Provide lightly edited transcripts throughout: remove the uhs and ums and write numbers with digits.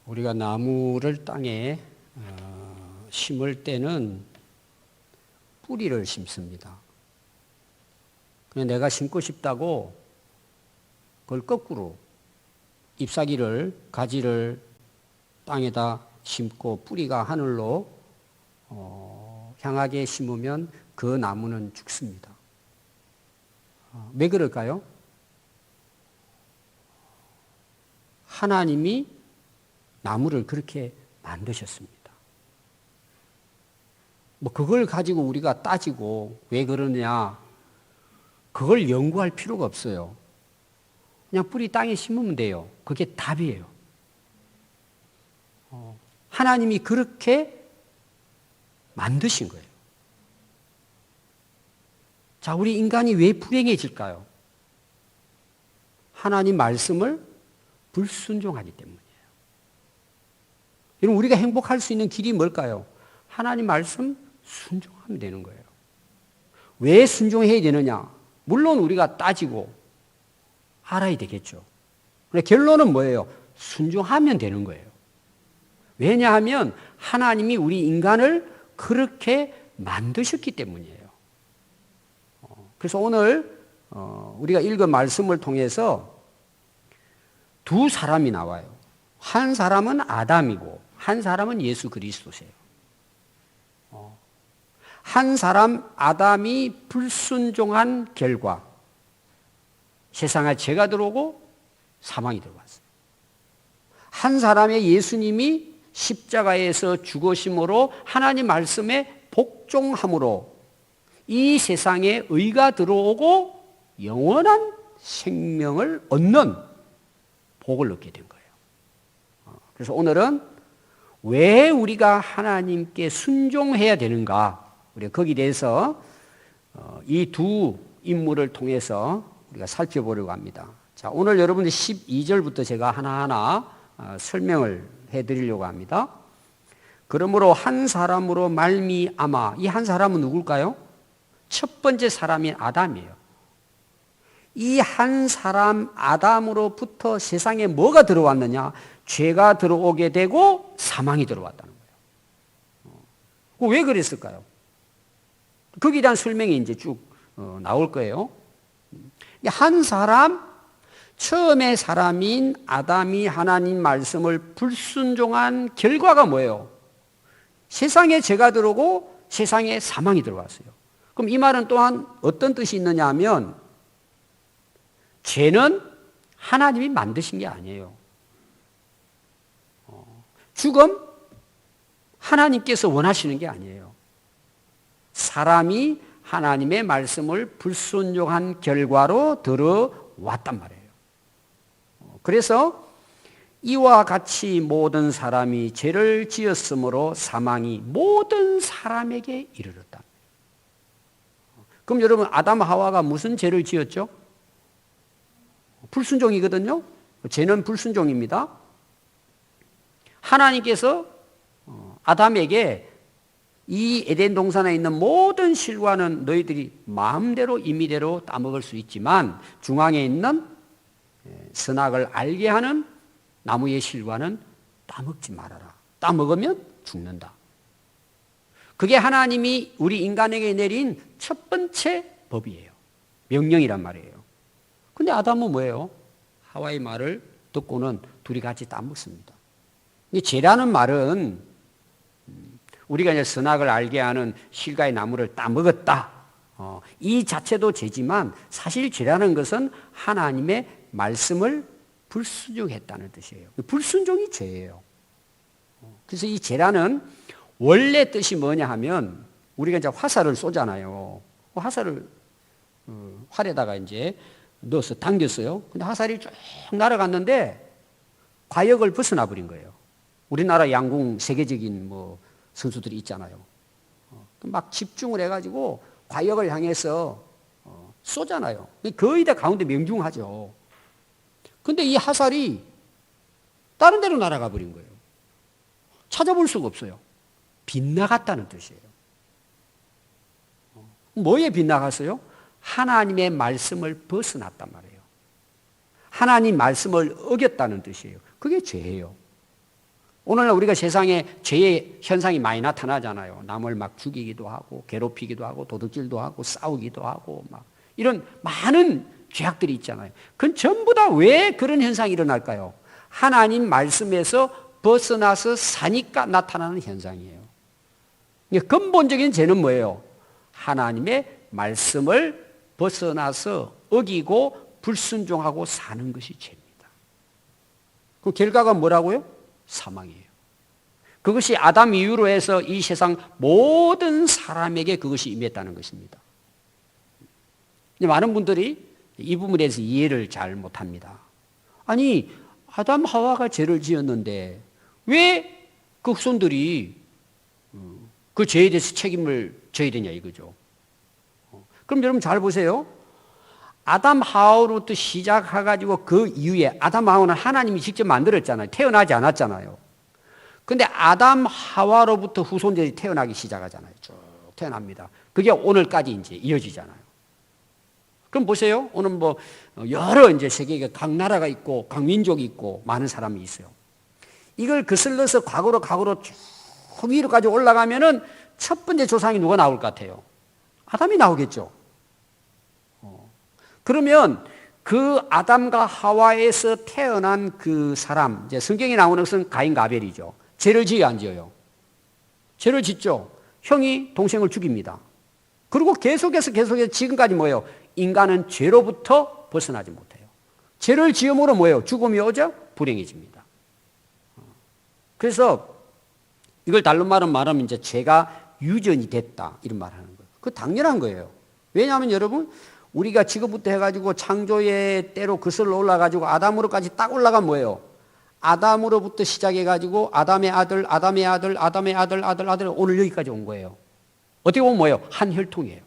우리가 나무를 땅에 심을 때는 뿌리를 심습니다. 그냥 내가 심고 싶다고 그걸 거꾸로 잎사귀를, 가지를 땅에다 심고 뿌리가 하늘로 향하게 심으면 그 나무는 죽습니다. 왜 그럴까요? 하나님이 나무를 그렇게 만드셨습니다. 뭐 그걸 가지고 우리가 따지고 왜 그러냐, 그걸 연구할 필요가 없어요. 그냥 뿌리 땅에 심으면 돼요. 그게 답이에요. 하나님이 그렇게 만드신 거예요. 자, 우리 인간이 왜 불행해질까요? 하나님 말씀을 불순종하기 때문이에요. 여러분, 우리가 행복할 수 있는 길이 뭘까요? 하나님 말씀 순종하면 되는 거예요. 왜 순종해야 되느냐? 물론 우리가 따지고 알아야 되겠죠. 그런데 결론은 뭐예요? 순종하면 되는 거예요. 왜냐하면 하나님이 우리 인간을 그렇게 만드셨기 때문이에요. 그래서 오늘 우리가 읽은 말씀을 통해서 두 사람이 나와요. 한 사람은 아담이고 한 사람은 예수 그리스도세요. 한 사람 아담이 불순종한 결과 세상에 죄가 들어오고 사망이 들어왔어요. 한 사람의 예수님이 십자가에서 죽으심으로 하나님 말씀에 복종함으로 이 세상에 의가 들어오고 영원한 생명을 얻는 복을 얻게 된 거예요. 그래서 오늘은 왜 우리가 하나님께 순종해야 되는가, 우리가 거기에 대해서 이 두 인물을 통해서 우리가 살펴보려고 합니다. 자, 오늘 여러분들 12절부터 제가 하나하나 설명을 해드리려고 합니다. 그러므로 한 사람으로 말미암아, 이 한 사람은 누굴까요? 첫 번째 사람인 아담이에요. 이 한 사람 아담으로부터 세상에 뭐가 들어왔느냐? 죄가 들어오게 되고 사망이 들어왔다는 거예요. 왜 그랬을까요? 거기에 대한 설명이 이제 쭉 나올 거예요. 한 사람, 처음에 사람인 아담이 하나님 말씀을 불순종한 결과가 뭐예요? 세상에 죄가 들어오고 세상에 사망이 들어왔어요. 그럼 이 말은 또한 어떤 뜻이 있느냐 하면, 죄는 하나님이 만드신 게 아니에요. 죽음, 하나님께서 원하시는 게 아니에요. 사람이 하나님의 말씀을 불순종한 결과로 들어왔단 말이에요. 그래서 이와 같이 모든 사람이 죄를 지었으므로 사망이 모든 사람에게 이르렀다. 그럼 여러분, 아담 하와가 무슨 죄를 지었죠? 불순종이거든요. 죄는 불순종입니다. 하나님께서 아담에게 이 에덴 동산에 있는 모든 실과는 너희들이 마음대로 임의대로 따먹을 수 있지만 중앙에 있는 선악을 알게 하는 나무의 실과는 따먹지 말아라. 따먹으면 죽는다. 그게 하나님이 우리 인간에게 내린 첫 번째 법이에요. 명령이란 말이에요. 근데 아담은 뭐예요? 하와의 말을 듣고는 둘이 같이 따먹습니다. 죄라는 말은 우리가 이제 선악을 알게 하는 실과의 나무를 따먹었다, 이 자체도 죄지만 사실 죄라는 것은 하나님의 말씀을 불순종했다는 뜻이에요. 불순종이 죄예요. 그래서 이 죄라는 원래 뜻이 뭐냐 하면, 우리가 이제 화살을 쏘잖아요. 화살을 활에다가 이제 넣어서 당겼어요. 근데 화살이 쭉 날아갔는데 과역을 벗어나 버린 거예요. 우리나라 양궁 세계적인 선수들이 있잖아요. 막 집중을 해가지고 과역을 향해서 쏘잖아요. 거의 다 가운데 명중하죠. 근데 이 화살이 다른 데로 날아가 버린 거예요. 찾아볼 수가 없어요. 빗나갔다는 뜻이에요. 뭐에 빗나갔어요? 하나님의 말씀을 벗어났단 말이에요. 하나님 말씀을 어겼다는 뜻이에요. 그게 죄예요. 오늘날 우리가 세상에 죄의 현상이 많이 나타나잖아요. 남을 막 죽이기도 하고 괴롭히기도 하고 도둑질도 하고 싸우기도 하고 막 이런 많은 죄악들이 있잖아요. 그건 전부 다 왜 그런 현상이 일어날까요? 하나님 말씀에서 벗어나서 사니까 나타나는 현상이에요. 근본적인 죄는 뭐예요? 하나님의 말씀을 벗어나서 어기고 불순종하고 사는 것이 죄입니다. 그 결과가 뭐라고요? 사망이에요. 그것이 아담 이후로 해서 이 세상 모든 사람에게 그것이 임했다는 것입니다. 많은 분들이 이 부분에 대해서 이해를 잘 못합니다. 아니, 아담 하와가 죄를 지었는데 왜 그 후손들이 그 죄에 대해서 책임을 져야 되냐 이거죠. 그럼 여러분 잘 보세요. 아담 하와로부터 시작해가지고 그 이후에 아담 하와는 하나님이 직접 만들었잖아요. 태어나지 않았잖아요. 근데 아담 하와로부터 후손들이 태어나기 시작하잖아요. 쭉 태어납니다. 그게 오늘까지 이제 이어지잖아요. 그럼 보세요. 오늘 뭐 여러 이제 세계에 각 나라가 있고 각 민족이 있고 많은 사람이 있어요. 이걸 거슬러서 과거로 쭉 위로까지 올라가면은 첫 번째 조상이 누가 나올 것 같아요? 아담이 나오겠죠. 그러면 그 아담과 하와에서 태어난 그 사람, 이제 성경에 나오는 것은 가인과 아벨이죠. 죄를 지어요, 안 지어요? 죄를 짓죠. 형이 동생을 죽입니다. 그리고 계속해서 지금까지 뭐예요? 인간은 죄로부터 벗어나지 못해요. 죄를 지음으로 뭐예요? 죽음이 오죠? 불행해집니다. 그래서 이걸 다른 말로 말하면 이제 죄가 유전이 됐다 이런 말을 하는 거예요. 그거 당연한 거예요. 왜냐하면 여러분 우리가 지금부터 해가지고 창조의 때로 거슬러 올라가지고 아담으로까지 딱 올라간 뭐예요? 아담으로부터 시작해가지고 아담의 아들, 아담의 아들, 아담의 아들, 아들 오늘 여기까지 온 거예요. 어떻게 보면 뭐예요? 한 혈통이에요.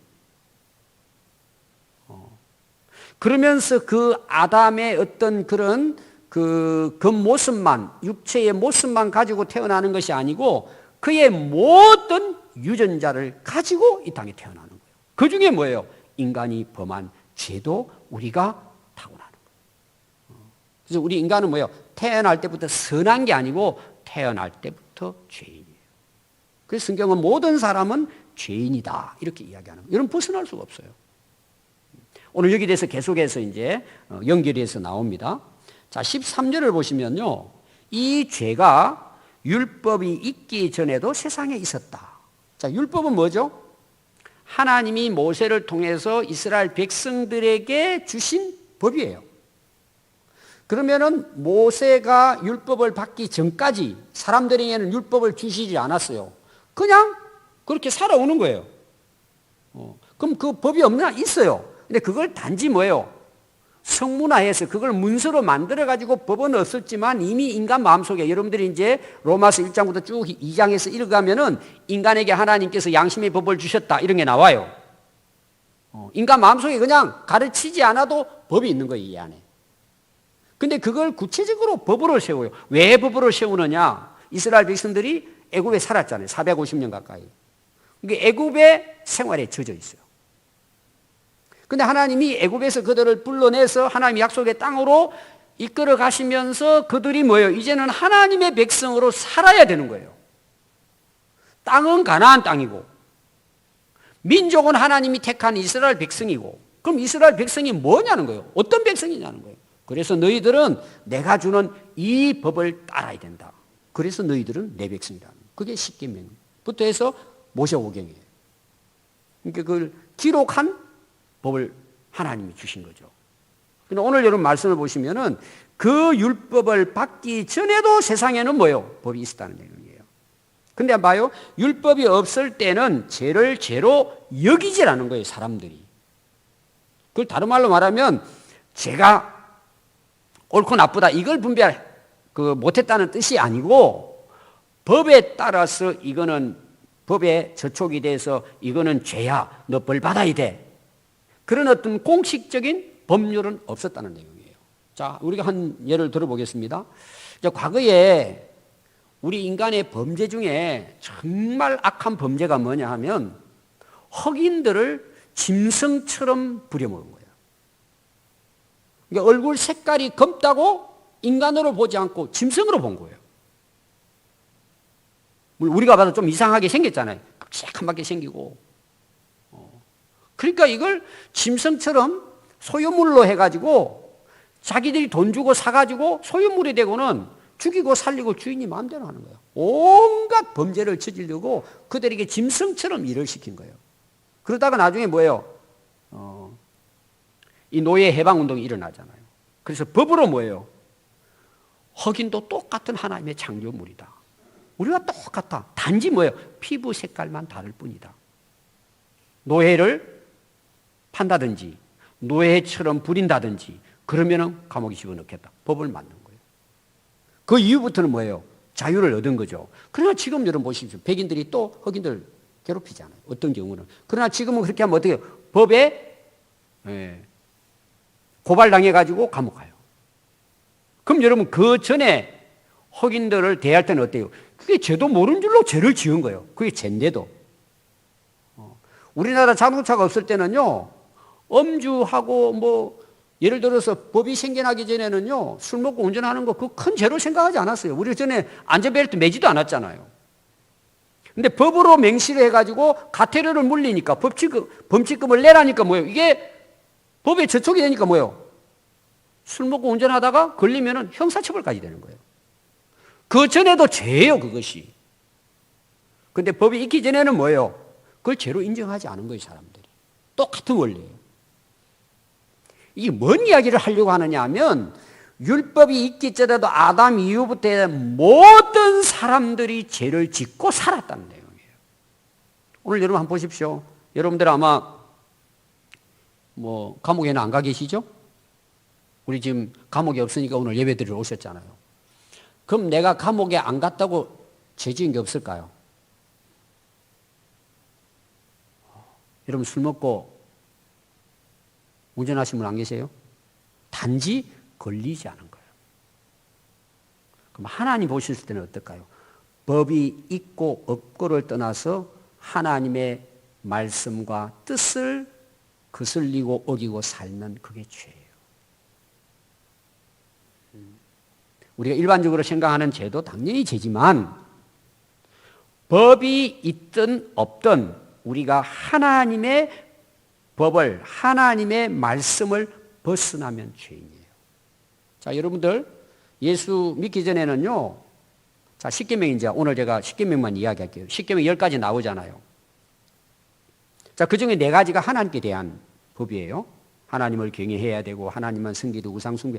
그러면서 그 아담의 어떤 그런 그 모습만, 육체의 모습만 가지고 태어나는 것이 아니고 그의 모든 유전자를 가지고 이 땅에 태어나는 거예요. 그 중에 뭐예요? 인간이 범한 죄도 우리가 타고나는 거예요. 그래서 우리 인간은 뭐예요? 태어날 때부터 선한 게 아니고 태어날 때부터 죄인이에요. 그래서 성경은 모든 사람은 죄인이다 이렇게 이야기하는 거예요. 이런 벗어날 수가 없어요. 오늘 여기 대해서 계속해서 이제 연결해서 나옵니다. 자, 13절을 보시면요. 이 죄가 율법이 있기 전에도 세상에 있었다. 자, 율법은 뭐죠? 하나님이 모세를 통해서 이스라엘 백성들에게 주신 법이에요. 그러면은 모세가 율법을 받기 전까지 사람들에게는 율법을 주시지 않았어요. 그냥 그렇게 살아오는 거예요. 그럼 그 법이 없나? 있어요. 근데 그걸 단지 뭐예요? 성문화해서 그걸 문서로 만들어가지고 법은 없었지만 이미 인간 마음속에 여러분들이 이제 로마서 1장부터 쭉 2장에서 읽어가면은 인간에게 하나님께서 양심의 법을 주셨다 이런 게 나와요. 인간 마음속에 그냥 가르치지 않아도 법이 있는 거예요, 이 안에. 근데 그걸 구체적으로 법으로 세워요. 왜 법으로 세우느냐? 이스라엘 백성들이 애굽에 살았잖아요. 450년 가까이. 그게 애굽의 생활에 젖어 있어요. 근데 하나님이 애굽에서 그들을 불러내서 하나님의 약속의 땅으로 이끌어 가시면서 그들이 뭐예요? 이제는 하나님의 백성으로 살아야 되는 거예요. 땅은 가나안 땅이고 민족은 하나님이 택한 이스라엘 백성이고 그럼 이스라엘 백성이 뭐냐는 거예요. 어떤 백성이냐는 거예요. 그래서 너희들은 내가 주는 이 법을 따라야 된다. 그래서 너희들은 내 백성이라는 거예요. 그게 십계명부터 해서 모세오경이에요. 그러니까 그걸 기록한 법을 하나님이 주신 거죠. 근데 오늘 여러분 말씀을 보시면은 그 율법을 받기 전에도 세상에는 뭐예요? 법이 있었다는 내용이에요. 근데 봐요. 율법이 없을 때는 죄를 죄로 여기질 않은 거예요, 사람들이. 그걸 다른 말로 말하면 죄가 옳고 나쁘다 이걸 분별 못했다는 뜻이 아니고 법에 따라서 이거는 법에 저촉이 돼서 이거는 죄야. 너 벌 받아야 돼. 그런 어떤 공식적인 법률은 없었다는 내용이에요. 자, 우리가 한 예를 들어보겠습니다. 과거에 우리 인간의 범죄 중에 정말 악한 범죄가 뭐냐 하면 흑인들을 짐승처럼 부려먹은 거예요. 그러니까 얼굴 색깔이 검다고 인간으로 보지 않고 짐승으로 본 거예요. 물론 우리가 봐도 좀 이상하게 생겼잖아요. 새까맣게 생기고. 그러니까 이걸 짐승처럼 소유물로 해가지고 자기들이 돈 주고 사가지고 소유물이 되고는 죽이고 살리고 주인이 마음대로 하는 거예요. 온갖 범죄를 저지르고 그들에게 짐승처럼 일을 시킨 거예요. 그러다가 나중에 뭐예요? 이 노예 해방운동이 일어나잖아요. 그래서 법으로 뭐예요? 흑인도 똑같은 하나님의 창조물이다. 우리가 똑같다. 단지 뭐예요? 피부 색깔만 다를 뿐이다. 노예를 판다든지 노예처럼 부린다든지 그러면은 감옥에 집어넣겠다. 법을 만든 거예요. 그 이후부터는 뭐예요? 자유를 얻은 거죠. 그러나 지금 여러분 보십시오. 백인들이 또 흑인들 괴롭히잖아요. 어떤 경우는. 그러나 지금은 그렇게 하면 어떻게 해요? 법에 고발당해가지고 감옥 가요. 그럼 여러분 그 전에 흑인들을 대할 때는 어때요? 그게 죄도 모르는 줄로 죄를 지은 거예요. 그게 죄인데도. 우리나라 자동차가 없을 때는요, 음주하고 뭐 예를 들어서 법이 생겨나기 전에는요, 술 먹고 운전하는 거 그 큰 죄로 생각하지 않았어요. 우리 전에 안전벨트 매지도 않았잖아요. 근데 법으로 맹시를 해가지고 과태료를 물리니까 범칙금을 내라니까 뭐예요? 이게 법에 저촉이 되니까 뭐예요? 술 먹고 운전하다가 걸리면은 형사처벌까지 되는 거예요. 그 전에도 죄예요, 그것이. 근데 법이 있기 전에는 뭐예요? 그걸 죄로 인정하지 않은 거예요, 사람들이. 똑같은 원리예요. 이게 뭔 이야기를 하려고 하느냐 하면 율법이 있기 전에도 아담 이후부터 모든 사람들이 죄를 짓고 살았다는 내용이에요. 오늘 여러분 한번 보십시오. 여러분들 아마 뭐 감옥에는 안 가 계시죠? 우리 지금 감옥이 없으니까 오늘 예배 드리러 오셨잖아요. 그럼 내가 감옥에 안 갔다고 죄 지은 게 없을까요? 여러분 술 먹고 운전하신 분 안 계세요? 단지 걸리지 않은 거예요. 그럼 하나님 보실 때는 어떨까요? 법이 있고 없고를 떠나서 하나님의 말씀과 뜻을 거슬리고 어기고 살면 그게 죄예요. 우리가 일반적으로 생각하는 죄도 당연히 죄지만 법이 있든 없든 우리가 하나님의 법을, 하나님의 말씀을 벗어나면 죄인이에요. 자, 여러분들 예수 믿기 전에는요, 자, 십계명 이제 오늘 제가 십계명만 이야기할게요. 십계명 10가지 나오잖아요. 자, 그 중에 4가지가 하나님께 대한 법이에요. 하나님을 경외해야 되고 하나님만 섬기고 우상 숭배.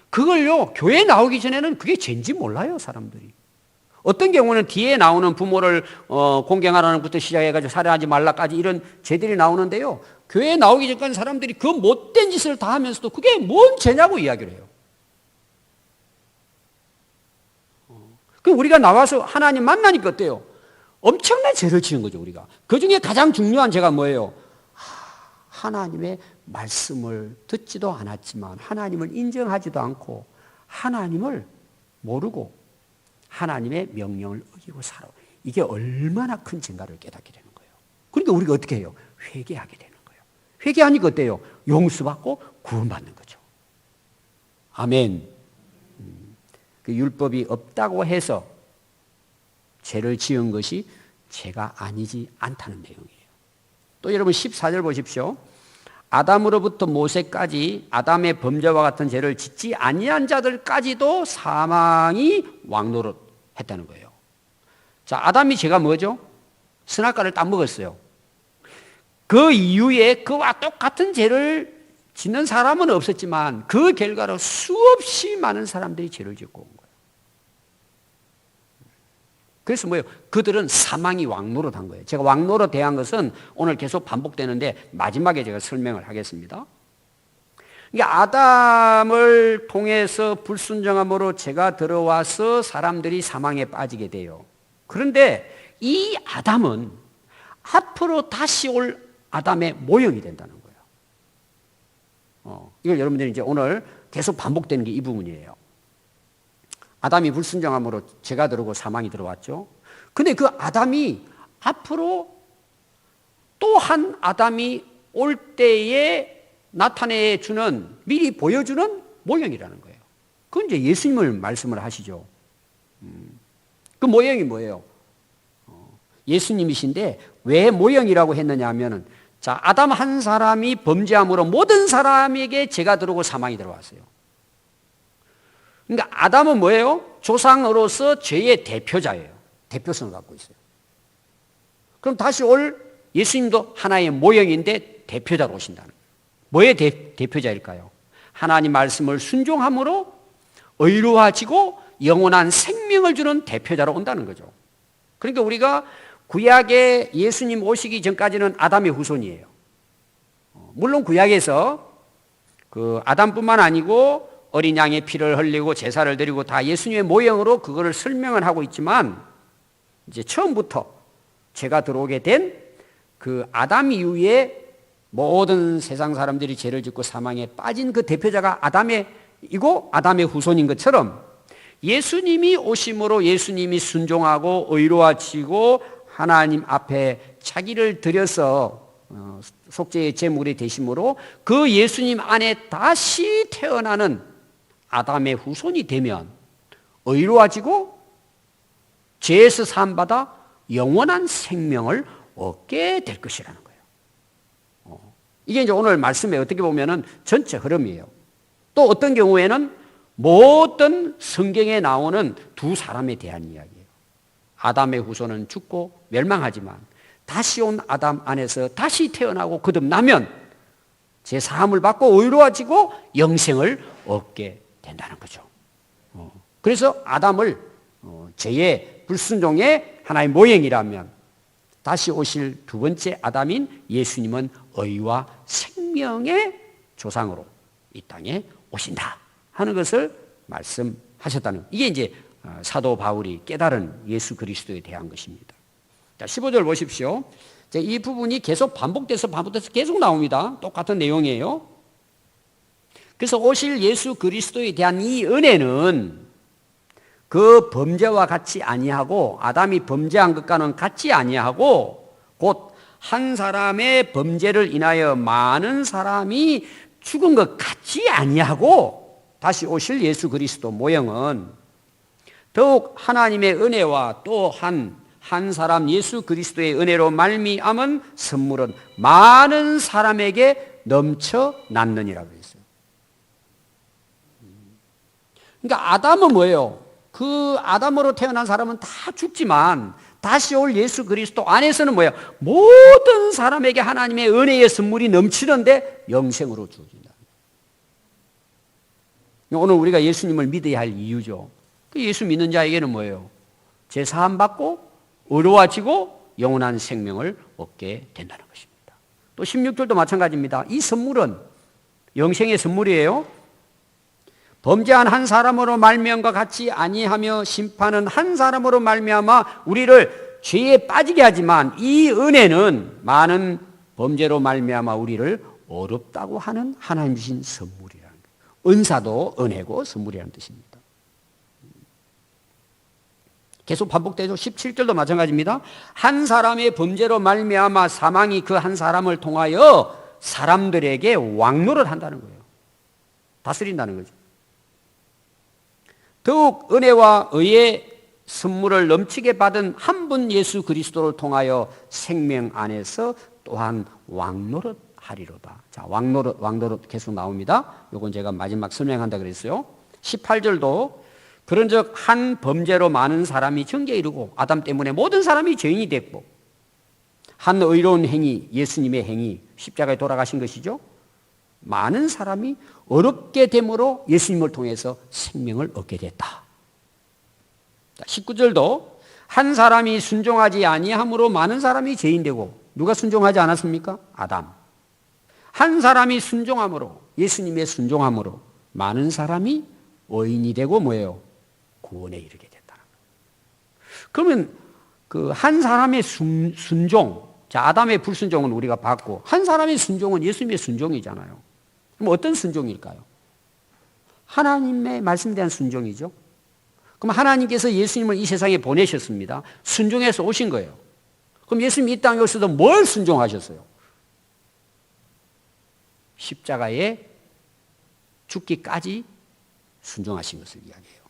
그걸요, 교회 나오기 전에는 그게 죄인지 몰라요, 사람들이. 어떤 경우는 뒤에 나오는 부모를 공경하라는 것부터 시작해가지고 살해하지 말라까지 이런 죄들이 나오는데요. 교회에 나오기 전까지 사람들이 그 못된 짓을 다 하면서도 그게 뭔 죄냐고 이야기를 해요. 그럼 우리가 나와서 하나님 만나니까 어때요? 엄청난 죄를 지은 거죠, 우리가. 그 중에 가장 중요한 죄가 뭐예요? 하나님의 말씀을 듣지도 않았지만 하나님을 인정하지도 않고 하나님을 모르고 하나님의 명령을 어기고 살아. 이게 얼마나 큰 죄인가를 깨닫게 되는 거예요. 그러니까 우리가 어떻게 해요? 회개하게 되는 거예요. 회개하니까 어때요? 용서받고 구원받는 거죠. 아멘. 그 율법이 없다고 해서 죄를 지은 것이 죄가 아니지 않다는 내용이에요. 또 여러분 14절 보십시오. 아담으로부터 모세까지 아담의 범죄와 같은 죄를 짓지 아니한 자들까지도 사망이 왕노릇했다는 거예요. 자, 아담이 죄가 뭐죠? 선악과를 딱 먹었어요. 그 이후에 그와 똑같은 죄를 짓는 사람은 없었지만 그 결과로 수없이 많은 사람들이 죄를 짓고 온 거예요. 그래서 뭐예요? 그들은 사망이 왕노릇한 거예요. 제가 왕노릇 대한 것은 오늘 계속 반복되는데 마지막에 제가 설명을 하겠습니다. 그러니까 아담을 통해서 불순종함으로 죄가 들어와서 사람들이 사망에 빠지게 돼요. 그런데 이 아담은 앞으로 다시 올 아담의 모형이 된다는 거예요. 이걸 여러분들이 이제 오늘 계속 반복되는 게 이 부분이에요. 아담이 불순종함으로 죄가 들어오고 사망이 들어왔죠. 근데 그 아담이 앞으로 또 한 아담이 올 때에 나타내 주는, 미리 보여주는 모형이라는 거예요. 그건 이제 예수님을 말씀을 하시죠. 그 모형이 뭐예요? 예수님이신데 왜 모형이라고 했느냐 하면은, 자, 아담 한 사람이 범죄함으로 모든 사람에게 죄가 들어오고 사망이 들어왔어요. 그러니까 아담은 뭐예요? 조상으로서 죄의 대표자예요. 대표성을 갖고 있어요. 그럼 다시 올 예수님도 하나의 모형인데 대표자로 오신다는 거예요. 뭐의 대표자일까요? 하나님 말씀을 순종함으로 의로워지고 영원한 생명을 주는 대표자로 온다는 거죠. 그러니까 우리가 구약에 예수님 오시기 전까지는 아담의 후손이에요. 물론 구약에서 그 아담뿐만 아니고 어린 양의 피를 흘리고 제사를 드리고 다 예수님의 모형으로 그거를 설명을 하고 있지만, 이제 처음부터 죄가 들어오게 된 그 아담 이후에 모든 세상 사람들이 죄를 짓고 사망에 빠진 그 대표자가 아담이고 아담의 후손인 것처럼, 예수님이 오심으로 예수님이 순종하고 의로워지고 하나님 앞에 자기를 드려서 속죄의 제물이 되심으로 그 예수님 안에 다시 태어나는 아담의 후손이 되면 의로워지고 죄에서 사함받아 영원한 생명을 얻게 될 것이라는 거예요. 이게 이제 오늘 말씀에 어떻게 보면은 전체 흐름이에요. 또 어떤 경우에는 모든 성경에 나오는 두 사람에 대한 이야기예요. 아담의 후손은 죽고 멸망하지만 다시 온 아담 안에서 다시 태어나고 거듭나면 제 사함을 받고 의로워지고 영생을 얻게 된다는 거죠. 그래서 아담을 죄의 불순종의 하나의 모형이라면, 다시 오실 두 번째 아담인 예수님은 의와 생명의 조상으로 이 땅에 오신다 하는 것을 말씀하셨다는, 이게 이제 사도 바울이 깨달은 예수 그리스도에 대한 것입니다. 자, 15절 보십시오. 이 부분이 계속 반복돼서 계속 나옵니다. 똑같은 내용이에요. 그래서 오실 예수 그리스도에 대한 이 은혜는 그 범죄와 같이 아니하고, 아담이 범죄한 것과는 같지 아니하고, 곧 한 사람의 범죄를 인하여 많은 사람이 죽은 것 같지 아니하고, 다시 오실 예수 그리스도 모형은 더욱 하나님의 은혜와 또 한 사람 예수 그리스도의 은혜로 말미암은 선물은 많은 사람에게 넘쳐났느니라고 했어요. 그러니까 아담은 뭐예요? 그 아담으로 태어난 사람은 다 죽지만 다시 올 예수 그리스도 안에서는 뭐예요? 모든 사람에게 하나님의 은혜의 선물이 넘치는데 영생으로 주어진다. 오늘 우리가 예수님을 믿어야 할 이유죠. 예수 믿는 자에게는 뭐예요? 죄 사함 받고 의로워지고 영원한 생명을 얻게 된다는 것입니다. 또 16절도 마찬가지입니다. 이 선물은 영생의 선물이에요. 범죄한 한 사람으로 말미암과 같이 아니하며 심판은 한 사람으로 말미암아 우리를 죄에 빠지게 하지만, 이 은혜는 많은 범죄로 말미암아 우리를 어렵다고 하는 하나님 주신 선물이라는 거예요. 은사도 은혜고 선물이라는 뜻입니다. 계속 반복되죠. 17절도 마찬가지입니다. 한 사람의 범죄로 말미암아 사망이 그 한 사람을 통하여 사람들에게 왕노릇 한다는 거예요. 다스린다는 거죠. 더욱 은혜와 의의 선물을 넘치게 받은 한 분 예수 그리스도를 통하여 생명 안에서 또한 왕노릇 하리로다. 자, 왕노릇 계속 나옵니다. 요건 제가 마지막 설명한다 그랬어요. 18절도 그런즉 한 범죄로 많은 사람이 정죄에 이르고 아담 때문에 모든 사람이 죄인이 됐고, 한 의로운 행위, 예수님의 행위, 십자가에 돌아가신 것이죠. 많은 사람이 어렵게 됨으로 예수님을 통해서 생명을 얻게 됐다. 19절도 한 사람이 순종하지 아니함으로 많은 사람이 죄인 되고, 누가 순종하지 않았습니까? 아담. 한 사람이 순종함으로, 예수님의 순종함으로 많은 사람이 의인이 되고 뭐예요? 구원에 이르게 됐다. 그러면 그 한 사람의 순종, 자, 아담의 불순종은 우리가 봤고, 한 사람의 순종은 예수님의 순종이잖아요. 그럼 어떤 순종일까요? 하나님의 말씀에 대한 순종이죠. 그럼 하나님께서 예수님을 이 세상에 보내셨습니다. 순종해서 오신 거예요. 그럼 예수님 이 땅에 오셔서 뭘 순종하셨어요? 십자가에 죽기까지 순종하신 것을 이야기해요.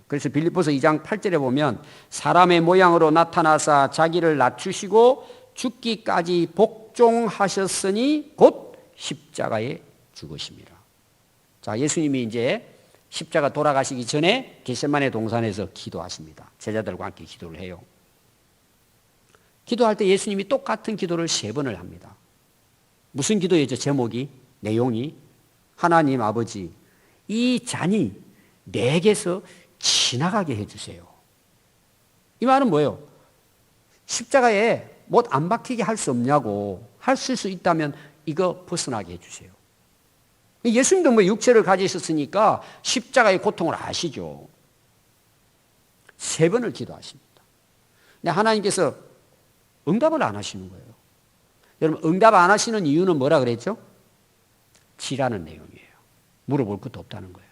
그래서 빌립보서 2장 8절에 보면 사람의 모양으로 나타나사 자기를 낮추시고 죽기까지 복종하셨으니 곧 십자가에 죽으심이라. 자, 예수님이 이제 십자가 돌아가시기 전에 겟세마네 동산에서 기도하십니다. 제자들과 함께 기도를 해요. 기도할 때 예수님이 똑같은 기도를 3번을 합니다. 무슨 기도였죠? 제목이, 내용이 하나님 아버지, 이 잔이 내게서 지나가게 해주세요. 이 말은 뭐예요? 십자가에 못 안 박히게 할 수 없냐고, 할 수 있다면 이거 벗어나게 해주세요. 예수님도 뭐 육체를 가지셨으니까 십자가의 고통을 아시죠. 3번을 기도하십니다. 근데 하나님께서 응답을 안 하시는 거예요. 여러분, 응답 안 하시는 이유는 뭐라 그랬죠? 지라는 내용이에요. 물어볼 것도 없다는 거예요.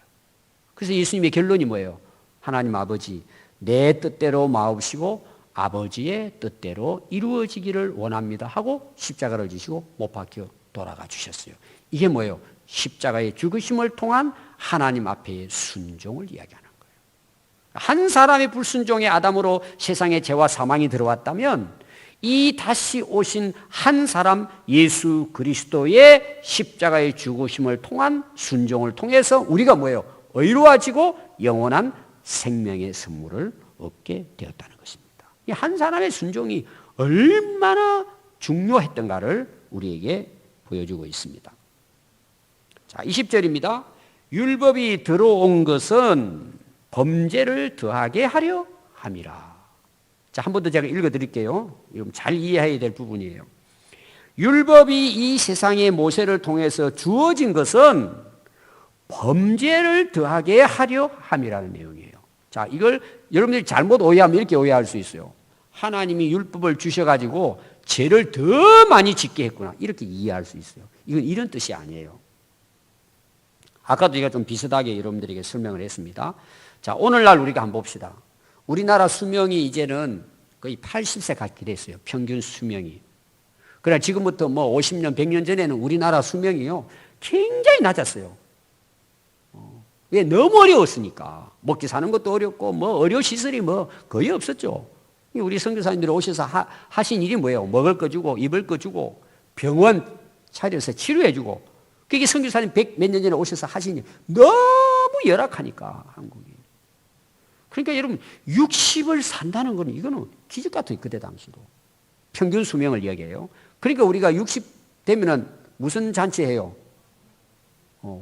그래서 예수님의 결론이 뭐예요? 하나님 아버지, 내 뜻대로 마옵시고 아버지의 뜻대로 이루어지기를 원합니다 하고 십자가를 지시고 못 박혀 돌아가 주셨어요. 이게 뭐예요? 십자가의 죽으심을 통한 하나님 앞에의 순종을 이야기하는 거예요. 한 사람의 불순종의 아담으로 세상에 죄와 사망이 들어왔다면 이 다시 오신 한 사람 예수 그리스도의 십자가의 죽으심을 통한 순종을 통해서 우리가 뭐예요? 의로워지고 영원한 생명의 선물을 얻게 되었다는 것입니다. 이 한 사람의 순종이 얼마나 중요했던가를 우리에게 보여주고 있습니다. 자, 20절입니다. 율법이 들어온 것은 범죄를 더하게 하려 함이라. 자, 한 번 더 제가 읽어드릴게요. 여러분 잘 이해해야 될 부분이에요. 율법이 이 세상의 모세를 통해서 주어진 것은 범죄를 더하게 하려 함이라는 내용이에요. 자, 이걸 여러분들이 잘못 오해하면 이렇게 오해할 수 있어요. 하나님이 율법을 주셔가지고 죄를 더 많이 짓게 했구나. 이렇게 이해할 수 있어요. 이건 이런 뜻이 아니에요. 아까도 제가 좀 비슷하게 여러분들에게 설명을 했습니다. 자, 오늘날 우리가 한번 봅시다. 우리나라 수명이 이제는 거의 80세 갖게 됐어요. 평균 수명이. 그러나 지금부터 뭐 50년, 100년 전에는 우리나라 수명이요. 굉장히 낮았어요. 왜? 너무 어려웠으니까. 먹기 사는 것도 어렵고, 뭐, 의료시설이 뭐, 거의 없었죠. 우리 선교사님들이 오셔서 하신 일이 뭐예요? 먹을 거 주고, 입을 거 주고, 병원 차려서 치료해 주고. 그게 선교사님 100 몇 년 전에 오셔서 하신 일. 너무 열악하니까, 한국이. 그러니까 여러분, 60을 산다는 건 이거는 기적 같아요. 그때 당시도. 평균 수명을 이야기해요. 그러니까 우리가 60 되면은 무슨 잔치해요?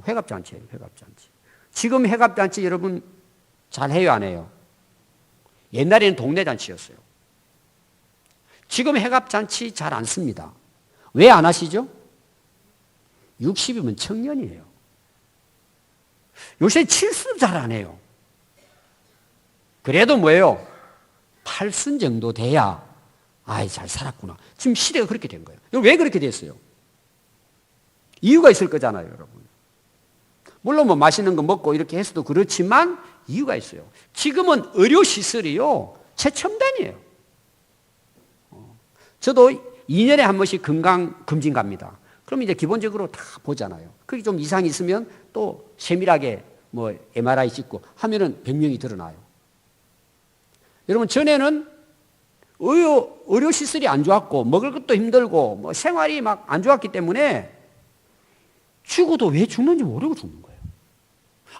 회갑잔치예요, 회갑잔치. 지금 회갑잔치 여러분 잘 해요, 안 해요? 옛날에는 동네 잔치였어요. 지금 회갑잔치 잘 안 씁니다. 왜 안 하시죠? 60이면 청년이에요. 요새 70도 잘 안 해요. 그래도 뭐예요? 8순 정도 돼야 아이 잘 살았구나. 지금 시대가 그렇게 된 거예요. 왜 그렇게 됐어요? 이유가 있을 거잖아요, 여러분. 물론 뭐 맛있는 거 먹고 이렇게 해서도 그렇지만 이유가 있어요. 지금은 의료시설이요, 최첨단이에요. 저도 2년에 한 번씩 건강검진 갑니다. 그럼 이제 기본적으로 다 보잖아요. 그게 좀 이상이 있으면 또 세밀하게 뭐 MRI 찍고 하면은 병명이 드러나요. 여러분, 전에는 의료시설이 안 좋았고, 먹을 것도 힘들고, 뭐 생활이 막 안 좋았기 때문에 죽어도 왜 죽는지 모르고 죽는 거예요.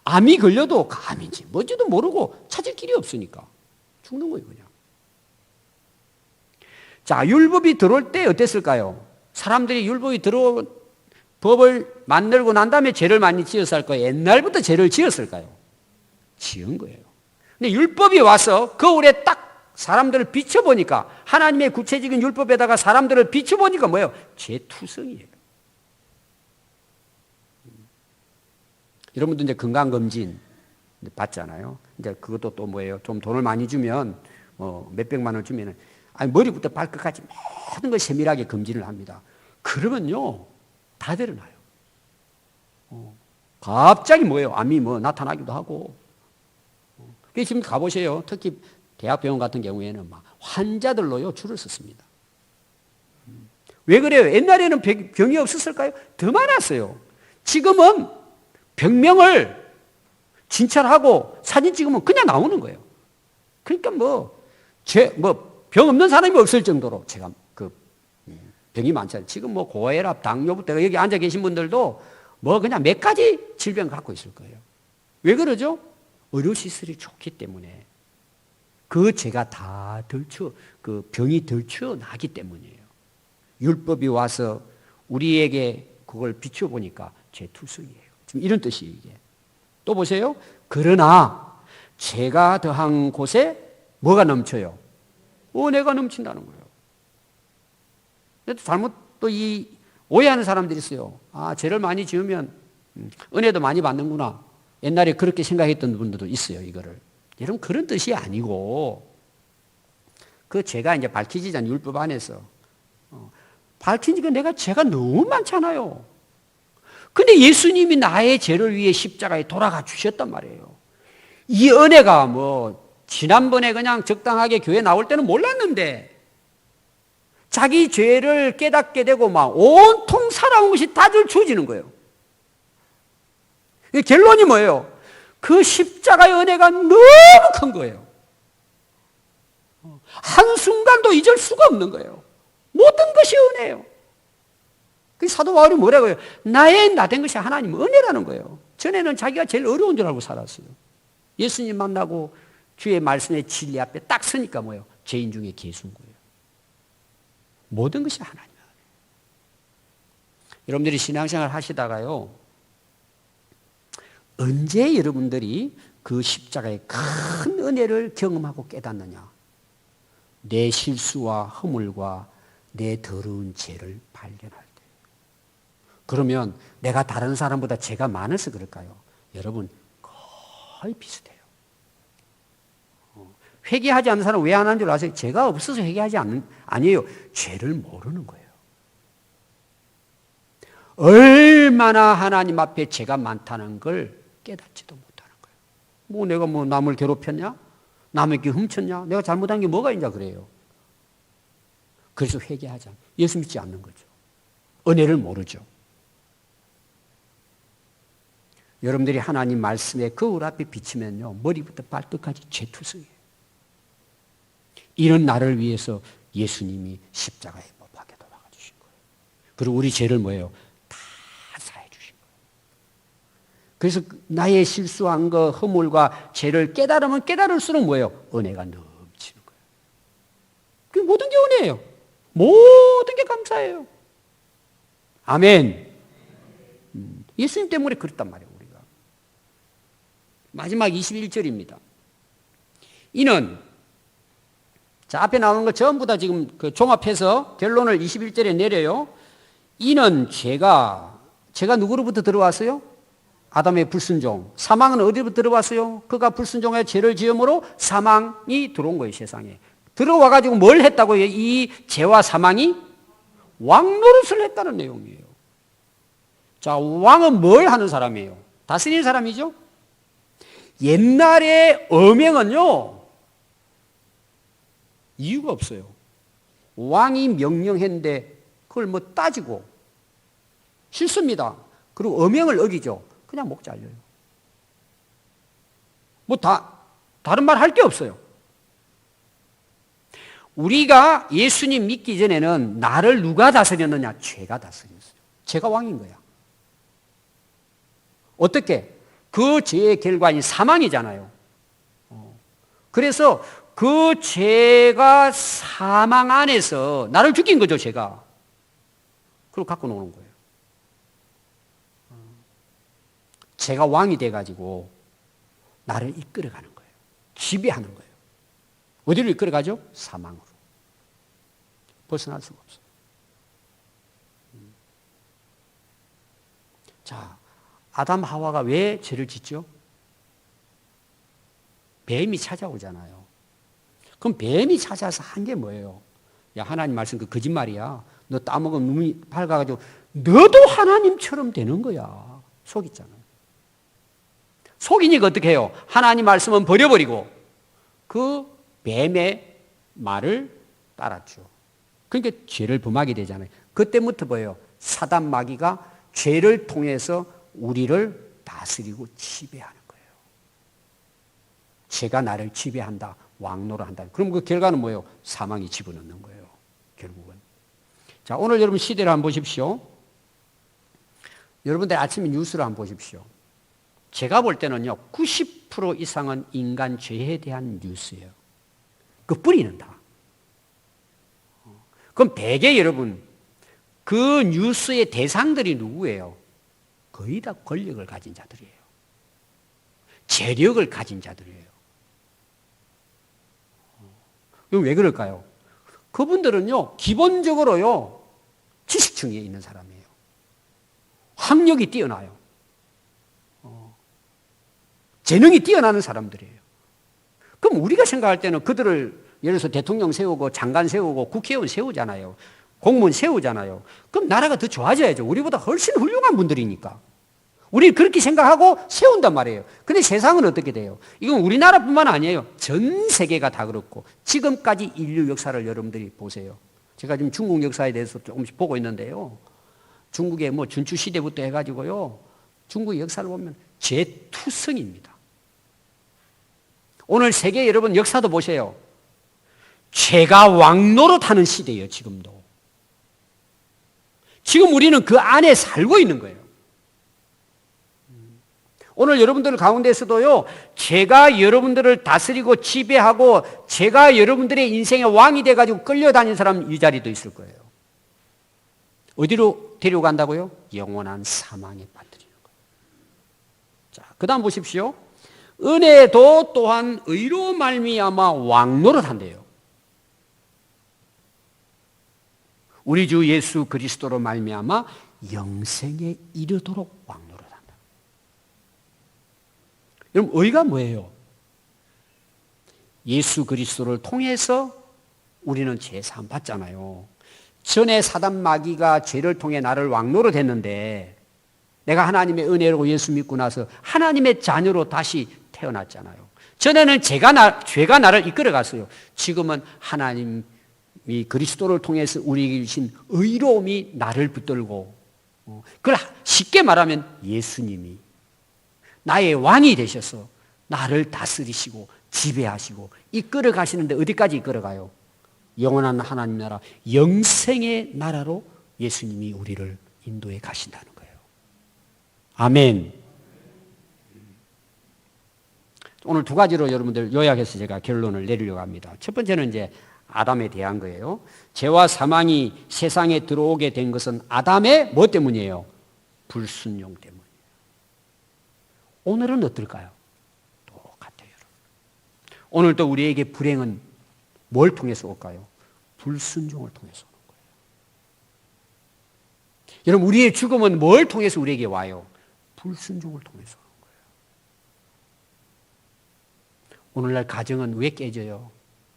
암이 걸려도 암인지 뭔지도 모르고 찾을 길이 없으니까 죽는 거예요, 그냥. 자, 율법이 들어올 때 어땠을까요? 사람들이 율법이 들어온 법을 만들고 난 다음에 죄를 많이 지었을까요? 옛날부터 죄를 지었을까요? 지은 거예요. 근데 율법이 와서 거울에 딱 사람들을 비춰보니까, 하나님의 구체적인 율법에다가 사람들을 비춰보니까 뭐예요? 죄투성이에요. 여러분도 이제 건강검진 받잖아요. 이제 그것도 또 뭐예요? 좀 돈을 많이 주면, 몇백만 원 주면은, 머리부터 발끝까지 모든 걸 세밀하게 검진을 합니다. 그러면요, 다 드러나요. 갑자기 뭐예요? 암이 뭐 나타나기도 하고. 그래서 지금 가보세요. 특히 대학병원 같은 경우에는 막 환자들로요, 줄을 섰습니다. 왜 그래요? 옛날에는 병이 없었을까요? 더 많았어요. 지금은 병명을 진찰하고 사진 찍으면 그냥 나오는 거예요. 그러니까 병 없는 사람이 없을 정도로 제가 병이 많잖아요. 지금 고혈압, 당뇨부터 여기 앉아 계신 분들도 그냥 몇 가지 질병 갖고 있을 거예요. 왜 그러죠? 의료시설이 좋기 때문에. 제가 다 병이 덜쳐나기 때문이에요. 율법이 와서 우리에게 그걸 비춰보니까 죄투성이에요. 지금 이런 뜻이에요, 이게. 또 보세요. 그러나 죄가 더한 곳에 뭐가 넘쳐요? 은혜가 넘친다는 거예요. 잘못 오해하는 사람들이 있어요. 죄를 많이 지으면 은혜도 많이 받는구나. 옛날에 그렇게 생각했던 분들도 있어요, 이거를. 여러분, 그런 뜻이 아니고, 죄가 이제 밝혀지잖아요, 율법 안에서. 밝히니까 내가 죄가 너무 많잖아요. 근데 예수님이 나의 죄를 위해 십자가에 돌아가 주셨단 말이에요. 이 은혜가 지난번에 그냥 적당하게 교회 나올 때는 몰랐는데, 자기 죄를 깨닫게 되고 온통 살아온 것이 다 주어지는 거예요. 결론이 뭐예요? 그 십자가의 은혜가 너무 큰 거예요. 한순간도 잊을 수가 없는 거예요. 모든 것이 은혜예요. 사도 바울이 뭐라고요? 나의 나 된 것이 하나님 은혜라는 거예요. 전에는 자기가 제일 어려운 줄 알고 살았어요. 예수님 만나고 주의 말씀의 진리 앞에 딱 서니까 죄인 중에 괴수인 거예요. 모든 것이 하나님. 여러분들이 신앙생활 하시다가요, 언제 여러분들이 그 십자가의 큰 은혜를 경험하고 깨닫느냐? 내 실수와 허물과 내 더러운 죄를 발견할 때. 그러면 내가 다른 사람보다 죄가 많아서 그럴까요? 여러분, 거의 비슷해요. 회개하지 않는 사람은 왜 안 하는 줄 아세요? 죄가 없어서 회개하지 아니에요. 죄를 모르는 거예요. 얼마나 하나님 앞에 죄가 많다는 걸 깨닫지도 못하는 거예요. 내가 남을 괴롭혔냐? 남에게 훔쳤냐? 내가 잘못한 게 뭐가 있냐 그래요. 그래서 회개하지 않아요. 예수 믿지 않는 거죠. 은혜를 모르죠. 여러분들이 하나님 말씀에 거울 앞에 비치면요, 머리부터 발끝까지 죄투성이에요. 이런 나를 위해서 예수님이 십자가에 못 박혀 돌아가 주신 거예요. 그리고 우리 죄를 다 사해 주신 거예요. 그래서 나의 실수한 거, 허물과 죄를 깨달으면 깨달을수록 은혜가 넘치는 거예요. 그 모든 게 은혜예요. 모든 게 감사해요. 아멘. 예수님 때문에 그랬단 말이에요, 우리가. 마지막 21절입니다. 이는 앞에 나오는 거 전부 다 지금 종합해서 결론을 21절에 내려요. 이는 죄가 누구로부터 들어왔어요? 아담의 불순종. 사망은 어디로부터 들어왔어요? 그가 불순종에 죄를 지음으로 사망이 들어온 거예요, 세상에. 들어와가지고 뭘 했다고요? 이 죄와 사망이 왕노릇을 했다는 내용이에요. 자, 왕은 뭘 하는 사람이에요? 다스리는 사람이죠? 옛날에 엄행은요, 이유가 없어요. 왕이 명령했는데 그걸 따지고 싫습니다. 그리고 엄행을 어기죠. 그냥 목 잘려요. 다른 말 할 게 없어요. 우리가 예수님 믿기 전에는 나를 누가 다스렸느냐? 죄가 다스렸어요. 죄가 왕인 거야. 어떻게? 그 죄의 결과인 사망이잖아요. 그래서 그 죄가 사망 안에서 나를 죽인 거죠, 죄가. 그걸 갖고 노는 거예요. 죄가 왕이 돼가지고 나를 이끌어가는 거예요. 지배하는 거예요. 어디로 이끌어가죠? 사망으로. 벗어날 수가 없어요. 자, 아담 하와가 왜 죄를 짓죠? 뱀이 찾아오잖아요. 그럼 뱀이 찾아서 한 게 뭐예요? 야, 하나님 말씀 그 거짓말이야. 너 따먹으면 눈이 밝아가지고 너도 하나님처럼 되는 거야. 속있잖아요. 속이니까 어떻게 해요? 하나님 말씀은 버려버리고 그 뱀의 말을 따랐죠. 그러니까 죄를 범하게 되잖아요. 그때부터 뭐예요? 사단 마귀가 죄를 통해서 우리를 다스리고 지배하는 거예요. 죄가 나를 지배한다, 왕노를 한다. 그럼 그 결과는 뭐예요? 사망이 집어넣는 거예요, 결국은. 자, 오늘 여러분 시대를 한번 보십시오. 여러분들 아침에 뉴스를 한번 보십시오. 제가 볼 때는요, 90% 이상은 인간 죄에 대한 뉴스예요. 그 뿌리는 다. 그럼 대개 여러분, 그 뉴스의 대상들이 누구예요? 거의 다 권력을 가진 자들이에요. 재력을 가진 자들이에요. 그럼 왜 그럴까요? 그분들은요, 기본적으로요, 지식층에 있는 사람이에요. 학력이 뛰어나요. 재능이 뛰어나는 사람들이에요. 그럼 우리가 생각할 때는 그들을 예를 들어서 대통령 세우고 장관 세우고 국회의원 세우잖아요. 공무원 세우잖아요. 그럼 나라가 더 좋아져야죠. 우리보다 훨씬 훌륭한 분들이니까. 우리 그렇게 생각하고 세운단 말이에요. 근데 세상은 어떻게 돼요? 이건 우리나라뿐만 아니에요. 전 세계가 다 그렇고 지금까지 인류 역사를 여러분들이 보세요. 제가 지금 중국 역사에 대해서 조금씩 보고 있는데요. 중국의 뭐 준추 시대부터 해가지고요. 중국의 역사를 보면 죄투성입니다. 오늘 세계 여러분 역사도 보세요. 죄가 왕노릇하는 시대예요. 지금도. 지금 우리는 그 안에 살고 있는 거예요. 오늘 여러분들 가운데서도요, 죄가 여러분들을 다스리고 지배하고 죄가 여러분들의 인생의 왕이 돼가지고 끌려다니는 사람 이 자리도 있을 거예요. 어디로 데려간다고요? 영원한 사망에 빠뜨리는 거예요. 자, 그 다음 보십시오. 은혜도 또한 의로 말미암아 왕노릇한대요. 우리 주 예수 그리스도로 말미암아 영생에 이르도록 왕노릇한다. 여러분, 의가 뭐예요? 예수 그리스도를 통해서 우리는 죄사함 받잖아요. 전에 사단 마귀가 죄를 통해 나를 왕노릇 했는데 내가 하나님의 은혜로 예수 믿고 나서 하나님의 자녀로 다시 태어났잖아요. 전에는 죄가 나를 이끌어갔어요. 지금은 하나님이 그리스도를 통해서 우리에게 주신 의로움이 나를 붙들고, 그걸 쉽게 말하면 예수님이 나의 왕이 되셔서 나를 다스리시고 지배하시고 이끌어 가시는데 어디까지 이끌어가요? 영원한 하나님 나라, 영생의 나라로 예수님이 우리를 인도해 가신다는 거예요. 아멘. 오늘 두 가지로 여러분들 요약해서 제가 결론을 내리려고 합니다. 첫 번째는 이제 아담에 대한 거예요. 죄와 사망이 세상에 들어오게 된 것은 아담의 뭐 때문이에요? 불순종 때문이에요. 오늘은 어떨까요? 똑같아요. 오늘도 우리에게 불행은 뭘 통해서 올까요? 불순종을 통해서 오는 거예요. 여러분, 우리의 죽음은 뭘 통해서 우리에게 와요? 불순종을 통해서 오는 거예요. 오늘날 가정은 왜 깨져요?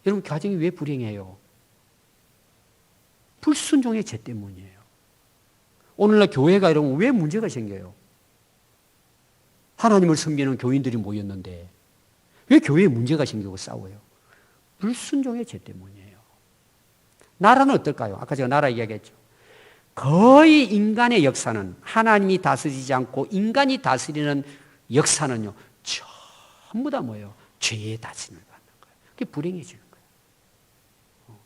여러분, 가정이 왜 불행해요? 불순종의 죄 때문이에요. 오늘날 교회가 여러분 왜 문제가 생겨요? 하나님을 섬기는 교인들이 모였는데 왜 교회에 문제가 생기고 싸워요? 불순종의 죄 때문이에요. 나라는 어떨까요? 아까 제가 나라 이야기했죠. 거의 인간의 역사는 하나님이 다스리지 않고 인간이 다스리는 역사는요, 전부 다 뭐예요? 죄의 다스림을 받는 거예요. 그게 불행해지는 거예요.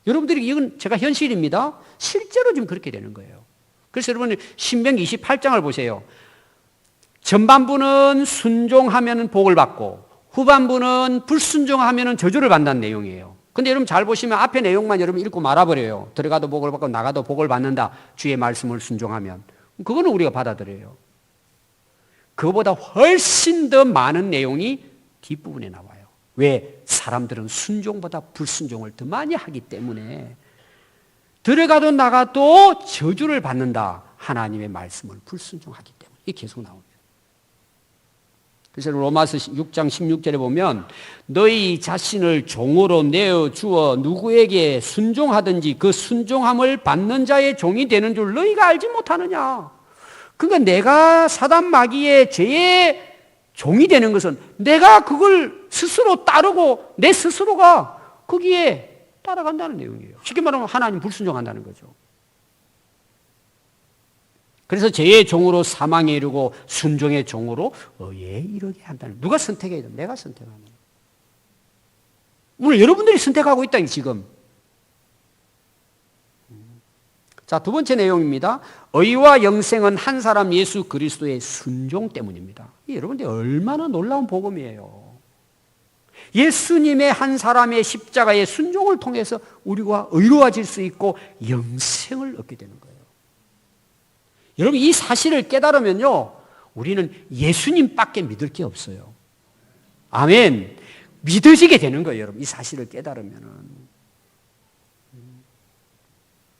여러분들이 이건 제가 현실입니다. 실제로 지금 그렇게 되는 거예요. 그래서 여러분 신명기 28장을 보세요. 전반부는 순종하면 복을 받고 후반부는 불순종하면 저주를 받는다는 내용이에요. 근데 여러분 잘 보시면 앞에 내용만 여러분 읽고 말아버려요. 들어가도 복을 받고 나가도 복을 받는다. 주의 말씀을 순종하면. 그거는 우리가 받아들여요. 그거보다 훨씬 더 많은 내용이 뒷부분에 나와요. 왜? 사람들은 순종보다 불순종을 더 많이 하기 때문에 들어가도 나가도 저주를 받는다. 하나님의 말씀을 불순종하기 때문에. 이게 계속 나옵니다. 그래서 로마서 6장 16절에 보면 너희 자신을 종으로 내어주어 누구에게 순종하든지 그 순종함을 받는 자의 종이 되는 줄 너희가 알지 못하느냐. 그러니까 내가 사단 마귀의 죄의 종이 되는 것은 내가 그걸 스스로 따르고 내 스스로가 거기에 따라간다는 내용이에요. 쉽게 말하면 하나님 불순종한다는 거죠. 그래서 죄의 종으로 사망에 이르고 순종의 종으로 의에 이르게 한다는. 누가 선택해야 돼? 내가 선택하는 거예요. 오늘 여러분들이 선택하고 있다, 지금. 자, 두 번째 내용입니다. 의와 영생은 한 사람 예수 그리스도의 순종 때문입니다. 여러분들 얼마나 놀라운 복음이에요. 예수님의 한 사람의 십자가의 순종을 통해서 우리가 의로워질 수 있고 영생을 얻게 되는 거예요. 여러분, 이 사실을 깨달으면요, 우리는 예수님밖에 믿을 게 없어요. 아멘. 믿어지게 되는 거예요, 여러분. 이 사실을 깨달으면은.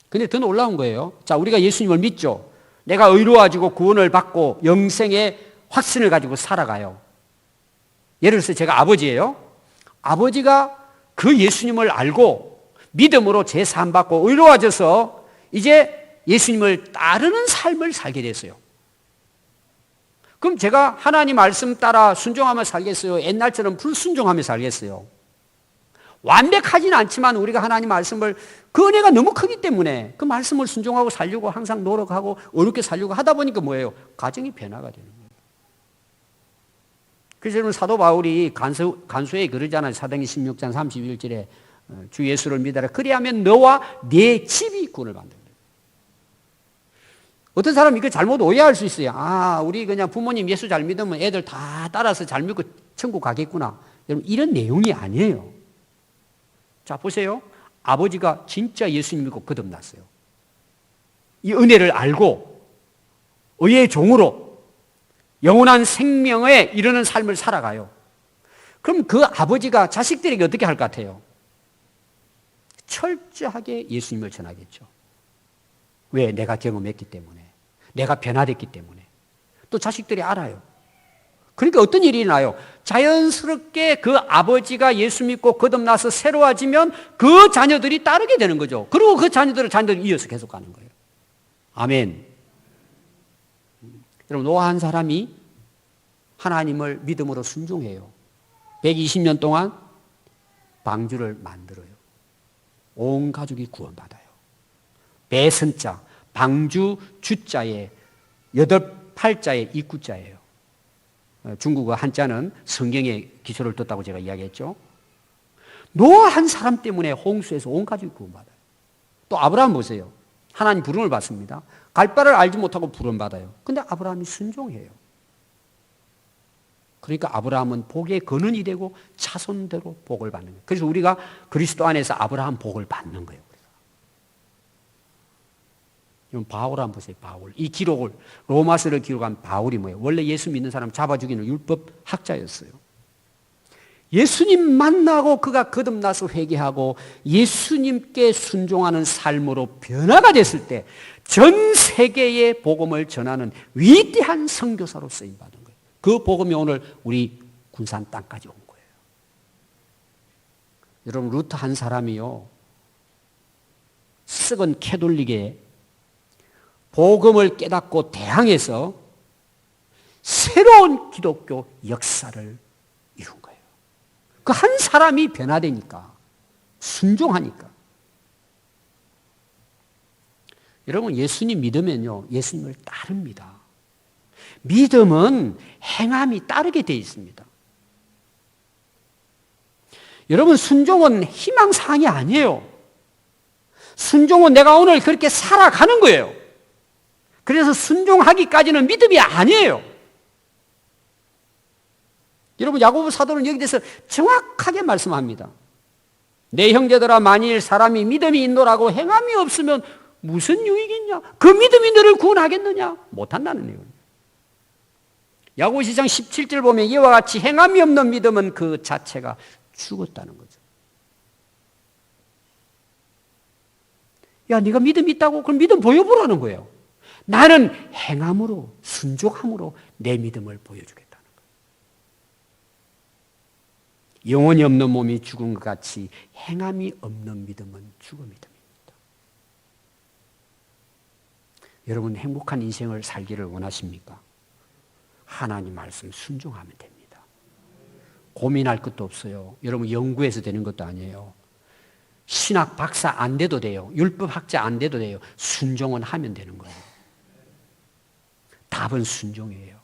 근데 더 놀라운 거예요. 자, 우리가 예수님을 믿죠. 내가 의로워지고 구원을 받고 영생의 확신을 가지고 살아가요. 예를 들어서 제가 아버지예요. 아버지가 그 예수님을 알고 믿음으로 제사함받고 의로워져서 이제 예수님을 따르는 삶을 살게 됐어요. 그럼 제가 하나님 말씀 따라 순종하며 살겠어요? 옛날처럼 불순종하며 살겠어요? 완벽하지는 않지만 우리가 하나님 말씀을, 그 은혜가 너무 크기 때문에 그 말씀을 순종하고 살려고 항상 노력하고 어렵게 살려고 하다 보니까 뭐예요? 가정이 변화가 되는 거예요. 그래서 여러분, 사도 바울이 간수에 그러잖아요. 사도행전 16장 31절에 주 예수를 믿어라. 그리하면 너와 네 집이 구원을 받는다. 어떤 사람이 이거 잘못 오해할 수 있어요. 아, 우리 그냥 부모님 예수 잘 믿으면 애들 다 따라서 잘 믿고 천국 가겠구나. 여러분, 이런 내용이 아니에요. 자, 보세요. 아버지가 진짜 예수님 믿고 거듭났어요. 이 은혜를 알고 의의 종으로 영원한 생명에 이르는 삶을 살아가요. 그럼 그 아버지가 자식들에게 어떻게 할 것 같아요? 철저하게 예수님을 전하겠죠. 왜? 내가 경험했기 때문에. 내가 변화됐기 때문에. 또 자식들이 알아요. 그러니까 어떤 일이 일어나요? 자연스럽게 그 아버지가 예수 믿고 거듭나서 새로워지면 그 자녀들이 따르게 되는 거죠. 그리고 그 자녀들을 이어서 계속 가는 거예요. 아멘. 여러분, 노아 한 사람이 하나님을 믿음으로 순종해요. 120년 동안 방주를 만들어요. 온 가족이 구원받아요. 배선자, 방주 주자에 8자에 입구자예요. 중국어 한자는 성경의 기초를 뒀다고 제가 이야기했죠. 노아 한 사람 때문에 홍수에서 온 가족이 구원받아요. 또 아브라함 보세요. 하나님 부름을 받습니다. 갈 바를 알지 못하고 부름받아요. 근데 아브라함이 순종해요. 그러니까 아브라함은 복의 근원이 되고 자손대로 복을 받는 거예요. 그래서 우리가 그리스도 안에서 아브라함 복을 받는 거예요. 바울 한번 보세요. 바울. 이 기록을, 로마서를 기록한 바울이 뭐예요? 원래 예수 믿는 사람 잡아 죽이는 율법 학자였어요. 예수님 만나고 그가 거듭나서 회개하고 예수님께 순종하는 삶으로 변화가 됐을 때 전 세계에 복음을 전하는 위대한 선교사로 쓰임받은 거예요. 그 복음이 오늘 우리 군산 땅까지 온 거예요. 여러분, 루트 한 사람이요, 썩은 캐톨릭에 복음을 깨닫고 대항해서 새로운 기독교 역사를 이룬 거예요. 그 한 사람이 변화되니까, 순종하니까. 여러분, 예수님 믿으면요, 예수님을 따릅니다. 믿음은 행함이 따르게 되어 있습니다. 여러분, 순종은 희망사항이 아니에요. 순종은 내가 오늘 그렇게 살아가는 거예요. 그래서 순종하기까지는 믿음이 아니에요. 여러분, 야고보 사도는 여기 대해서 정확하게 말씀합니다. 내 형제들아, 만일 사람이 믿음이 있노라고 행함이 없으면 무슨 유익이 있냐? 그 믿음이 너를 구원하겠느냐? 못한다는 내용입니다. 야고보 1장 17절 보면 이와 같이 행함이 없는 믿음은 그 자체가 죽었다는 거죠. 야, 네가 믿음이 있다고? 그럼 믿음 보여보라는 거예요. 나는 행함으로, 순종함으로 내 믿음을 보여주겠다는 거예요. 영혼이 없는 몸이 죽은 것 같이 행함이 없는 믿음은 죽은 믿음입니다. 여러분, 행복한 인생을 살기를 원하십니까? 하나님 말씀 순종하면 됩니다. 고민할 것도 없어요. 여러분, 연구해서 되는 것도 아니에요. 신학 박사 안 돼도 돼요. 율법 학자 안 돼도 돼요. 순종은 하면 되는 거예요. 답은 순종이에요.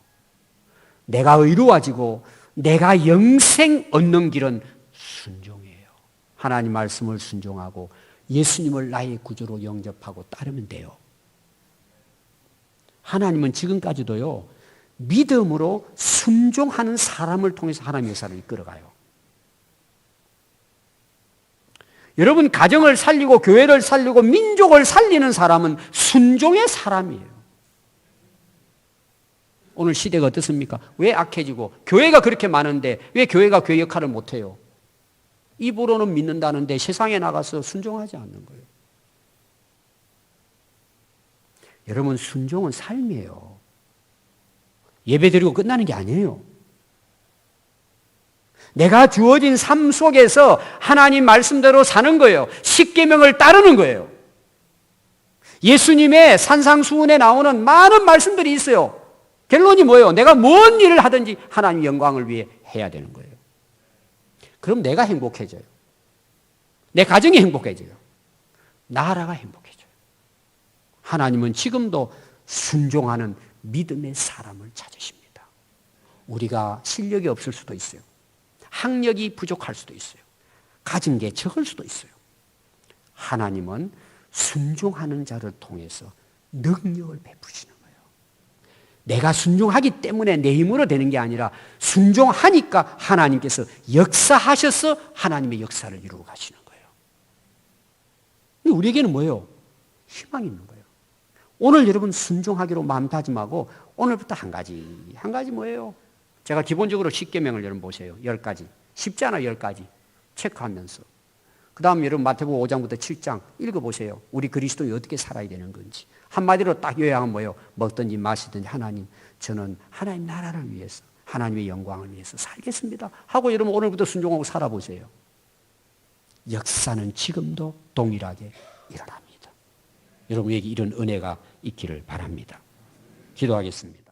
내가 의로워지고 내가 영생 얻는 길은 순종이에요. 하나님 말씀을 순종하고 예수님을 나의 구주로 영접하고 따르면 돼요. 하나님은 지금까지도요, 믿음으로 순종하는 사람을 통해서 하나님의 역사를 이끌어가요. 여러분, 가정을 살리고 교회를 살리고 민족을 살리는 사람은 순종의 사람이에요. 오늘 시대가 어떻습니까? 왜 악해지고 교회가 그렇게 많은데 왜 교회가 교회 역할을 못해요? 입으로는 믿는다는데 세상에 나가서 순종하지 않는 거예요. 여러분, 순종은 삶이에요. 예배드리고 끝나는 게 아니에요. 내가 주어진 삶 속에서 하나님 말씀대로 사는 거예요. 십계명을 따르는 거예요. 예수님의 산상수훈에 나오는 많은 말씀들이 있어요. 결론이 뭐예요? 내가 뭔 일을 하든지 하나님 영광을 위해 해야 되는 거예요. 그럼 내가 행복해져요. 내 가정이 행복해져요. 나라가 행복해져요. 하나님은 지금도 순종하는 믿음의 사람을 찾으십니다. 우리가 실력이 없을 수도 있어요. 학력이 부족할 수도 있어요. 가진 게 적을 수도 있어요. 하나님은 순종하는 자를 통해서 능력을 베푸시는 거예요. 내가 순종하기 때문에 내 힘으로 되는 게 아니라 순종하니까 하나님께서 역사하셔서 하나님의 역사를 이루어 가시는 거예요. 우리에게는 뭐예요? 희망이 있는 거예요. 오늘 여러분 순종하기로 마음 다짐하고 오늘부터 한 가지 뭐예요? 제가 기본적으로 십계명을 여러분 보세요. 10가지. 쉽잖아요, 10가지. 체크하면서. 그 다음 여러분 마태복음 5장부터 7장 읽어보세요. 우리 그리스도인이 어떻게 살아야 되는 건지. 한마디로 딱 요약하면 뭐예요? 먹든지 마시든지 하나님, 저는 하나님 나라를 위해서, 하나님의 영광을 위해서 살겠습니다. 하고 여러분 오늘부터 순종하고 살아보세요. 역사는 지금도 동일하게 일어납니다. 여러분에게 이런 은혜가 있기를 바랍니다. 기도하겠습니다.